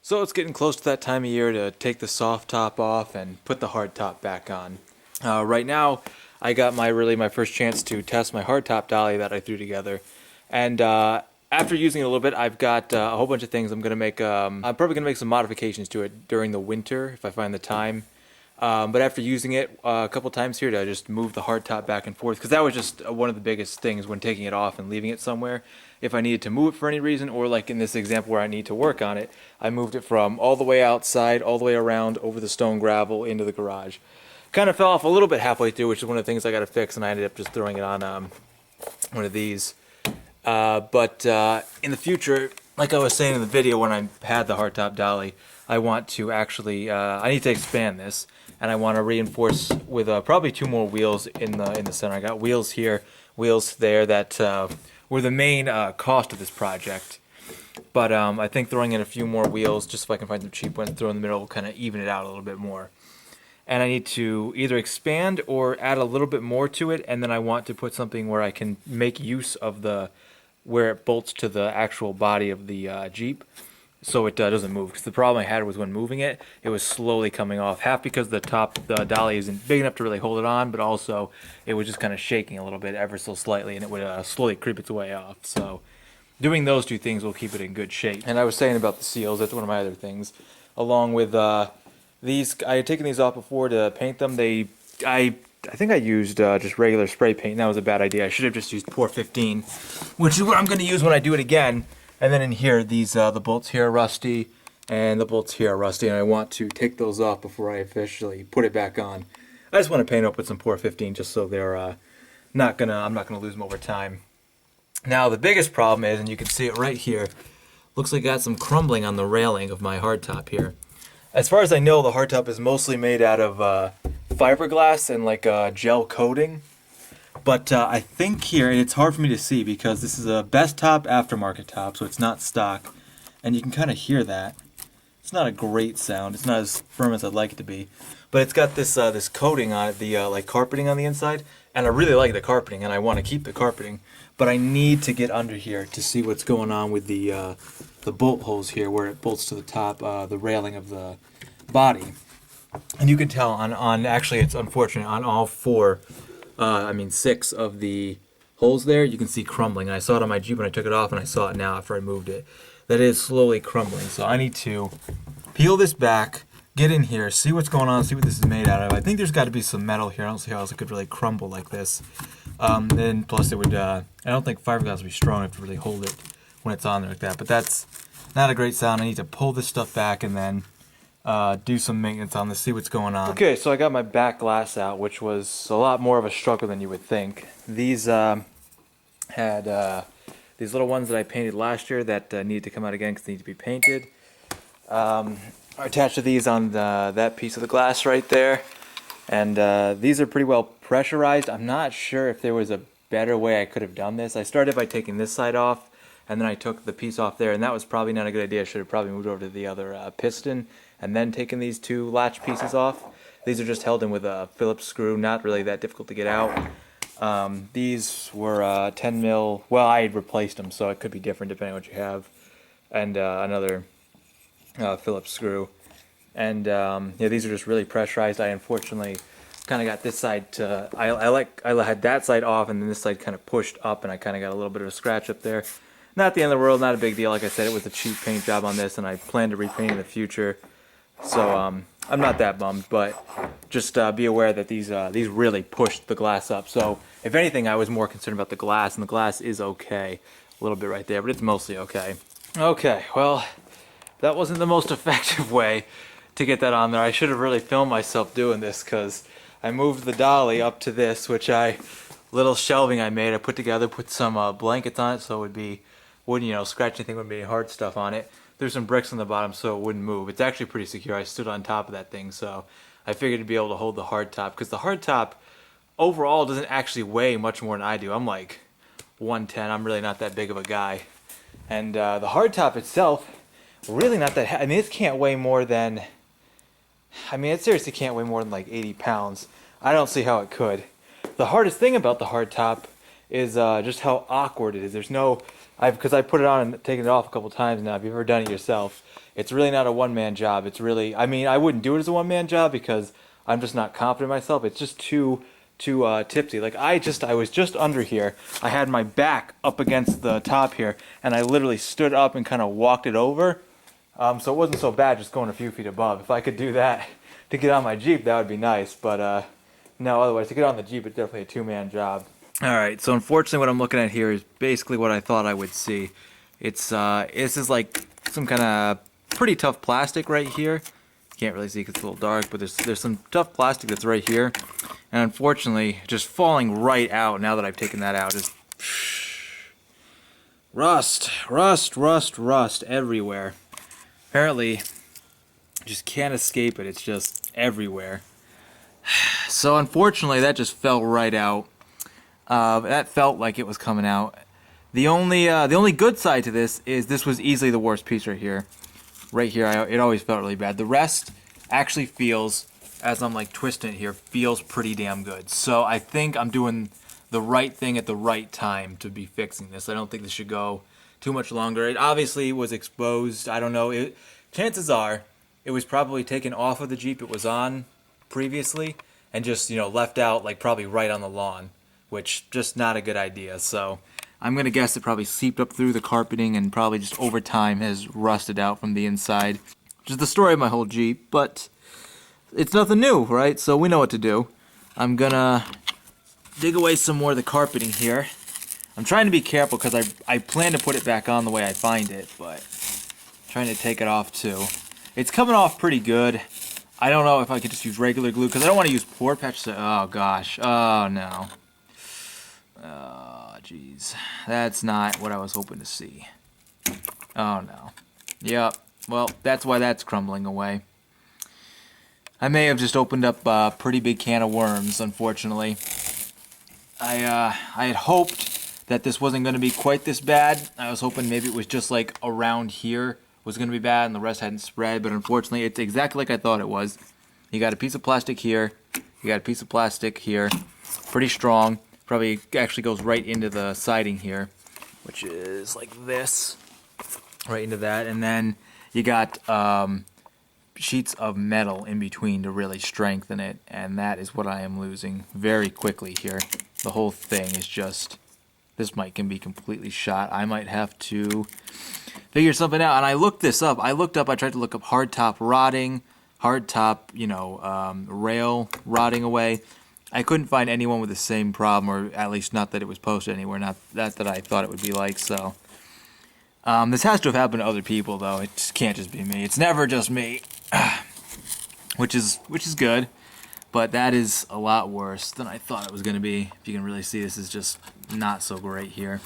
So it's getting close to that time of year to take the soft top off and put the hard top back on. Right now, I got my first chance to test my hardtop dolly that I threw together, and after using it a little bit, I've got a whole bunch of things I'm gonna make. I'm probably gonna make some modifications to it during the winter if I find the time. But after using it a couple times here to just move the hardtop back and forth, because that was just one of the biggest things when taking it off and leaving it somewhere. If I needed to move it for any reason, or like in this example where I need to work on it, I moved it from all the way outside, all the way around, over the stone gravel into the garage. Kind of fell off a little bit halfway through, which is one of the things I got to fix, and I ended up just throwing it on one of these. But in the future, like I was saying in the video when I had the hardtop dolly, I want to actually, I need to expand this, and I want to reinforce with probably 2 more wheels in the center. I got wheels here, wheels there that were the main cost of this project. But I think throwing in a few more wheels, just if I can find some cheap ones, throw in the middle, will kind of even it out a little bit more. And I need to either expand or add a little bit more to it, and then I want to put something where I can make use of where it bolts to the actual body of the Jeep, so it doesn't move. Because the problem I had was when moving it, it was slowly coming off. Half because the dolly isn't big enough to really hold it on, but also it was just kind of shaking a little bit ever so slightly, and it would slowly creep its way off. So doing those 2 things will keep it in good shape. And I was saying about the seals, that's one of my other things. Along with these, I had taken these off before to paint them. I think I used just regular spray paint, and that was a bad idea. I should have just used Pour 15, which is what I'm going to use when I do it again. And then in here, these the bolts here are rusty, and the bolts here are rusty, and I want to take those off before I officially put it back on. I just want to paint up with some Pour 15 just so they're I'm not gonna lose them over time. Now the biggest problem is, and you can see it right here, looks like I got some crumbling on the railing of my hardtop here. As far as I know, the hardtop is mostly made out of fiberglass and like gel coating. But I think here, and it's hard for me to see because this is a Bestop aftermarket top, so it's not stock. And you can kind of hear that. It's not a great sound. It's not as firm as I'd like it to be. But it's got this this coating on it, the like carpeting on the inside. And I really like the carpeting, and I want to keep the carpeting. But I need to get under here to see what's going on with the bolt holes here, where it bolts to the top, the railing of the body. And you can tell on actually, it's unfortunate, on all 6 of the holes there, you can see crumbling. And I saw it on my Jeep when I took it off, and I saw it now after I moved it. That is slowly crumbling. So I need to peel this back, get in here, see what's going on, see what this is made out of. I think there's got to be some metal here. I don't see how else it could really crumble like this. And plus it would, I don't think fiberglass would be strong enough to really hold it when it's on there like that. But that's not a great sound. I need to pull this stuff back and then do some maintenance on this, see what's going on. Okay, so I got my back glass out, which was a lot more of a struggle than you would think. These had these little ones that I painted last year that need to come out again because they need to be painted. Are attached to these on that piece of the glass right there. And these are pretty well pressurized. I'm not sure if there was a better way I could have done this. I started by taking this side off, and then I took the piece off there, and that was probably not a good idea. I should have probably moved over to the other piston and then taken these 2 latch pieces off. These are just held in with a Phillips screw, not really that difficult to get out. These were 10 mil. Well, I had replaced them, so it could be different depending on what you have. And another Phillips screw. And yeah, these are just really pressurized. I unfortunately kind of got this side to, I had that side off, and then this side kind of pushed up, and I kind of got a little bit of a scratch up there. Not the end of the world, not a big deal. Like I said, it was a cheap paint job on this, and I plan to repaint in the future. So I'm not that bummed, but just be aware that these really pushed the glass up. So if anything, I was more concerned about the glass, and the glass is okay. A little bit right there, but it's mostly okay. Okay, well, that wasn't the most effective way to get that on there. I should have really filmed myself doing this, because I moved the dolly up to this, little shelving I made. I put together, put some blankets on it so it wouldn't scratch anything, wouldn't be any hard stuff on it. There's some bricks on the bottom so it wouldn't move. It's actually pretty secure. I stood on top of that thing, so I figured to be able to hold the hardtop, because the hardtop overall doesn't actually weigh much more than I do. I'm like 110. I'm really not that big of a guy. And the hardtop itself, really not that heavy. I mean, it can't weigh more than, it seriously can't weigh more than like 80 pounds. I don't see how it could. The hardest thing about the hardtop is just how awkward it is. There's no, because I put it on and taken it off a couple times now. If you've ever done it yourself, it's really not a one-man job. It's really, I mean, I wouldn't do it as a one-man job because I'm just not confident in myself. It's just too tipsy. Like I was just under here. I had my back up against the top here, and I literally stood up and kind of walked it over. So it wasn't so bad just going a few feet above. If I could do that to get on my Jeep, that would be nice. But no, otherwise to get on the Jeep, it's definitely a two-man job. All right. So unfortunately, what I'm looking at here is basically what I thought I would see. It's this is like some kind of pretty tough plastic right here. Can't really see because it's a little dark, but there's some tough plastic that's right here, and unfortunately, just falling right out now that I've taken that out. Just rust everywhere. Apparently, just can't escape it. It's just everywhere. So unfortunately, that just fell right out. That felt like it was coming out. The only good side to this is this was easily the worst piece right here. Right here, it always felt really bad. The rest actually feels, as I'm like twisting it here, feels pretty damn good. So I think I'm doing the right thing at the right time to be fixing this. I don't think this should go too much longer. It obviously was exposed. I don't know. Chances are it was probably taken off of the Jeep it was on previously and just, left out like probably right on the lawn, which just not a good idea. So I'm going to guess it probably seeped up through the carpeting and probably just over time has rusted out from the inside. Which is the story of my whole Jeep, but it's nothing new, right? So we know what to do. I'm going to dig away some more of the carpeting here. I'm trying to be careful because I plan to put it back on the way I find it, but I'm trying to take it off too. It's coming off pretty good. I don't know if I could just use regular glue because I don't want to use pour patch. Oh gosh. Oh no. Oh, jeez. That's not what I was hoping to see. Oh, no. Yep. Well, that's why that's crumbling away. I may have just opened up a pretty big can of worms, unfortunately. I had hoped that this wasn't going to be quite this bad. I was hoping maybe it was just like around here was going to be bad and the rest hadn't spread, but unfortunately it's exactly like I thought it was. You got a piece of plastic here. You got a piece of plastic here. Pretty strong. Probably actually goes right into the siding here, which is like this, right into that. And then you got sheets of metal in between to really strengthen it, and that is what I am losing very quickly here. The whole thing is just, this can be completely shot. I might have to figure something out. And I looked this up. I tried to look up hardtop rotting, hardtop, rail rotting away. I couldn't find anyone with the same problem, or at least not that it was posted anywhere, not that I thought it would be like, so. This has to have happened to other people, though. It just can't just be me. It's never just me, which is good, but that is a lot worse than I thought it was going to be. If you can really see, this is just not so great here.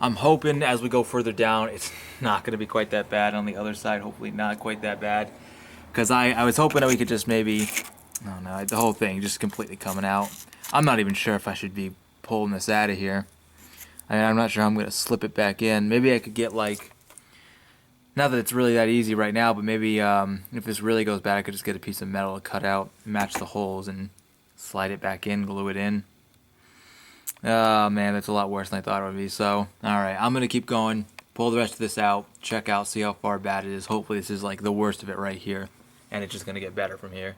I'm hoping as we go further down, it's not going to be quite that bad. On the other side, hopefully not quite that bad, because I was hoping that we could just maybe... Oh no, the whole thing just completely coming out. I'm not even sure if I should be pulling this out of here. I'm not sure how I'm going to slip it back in. Maybe I could get like, not that it's really that easy right now, but maybe if this really goes bad, I could just get a piece of metal to cut out, match the holes, and slide it back in, glue it in. Oh man, that's a lot worse than I thought it would be. So, alright, I'm going to keep going, pull the rest of this out, check out, see how far bad it is. Hopefully this is like the worst of it right here, and it's just going to get better from here.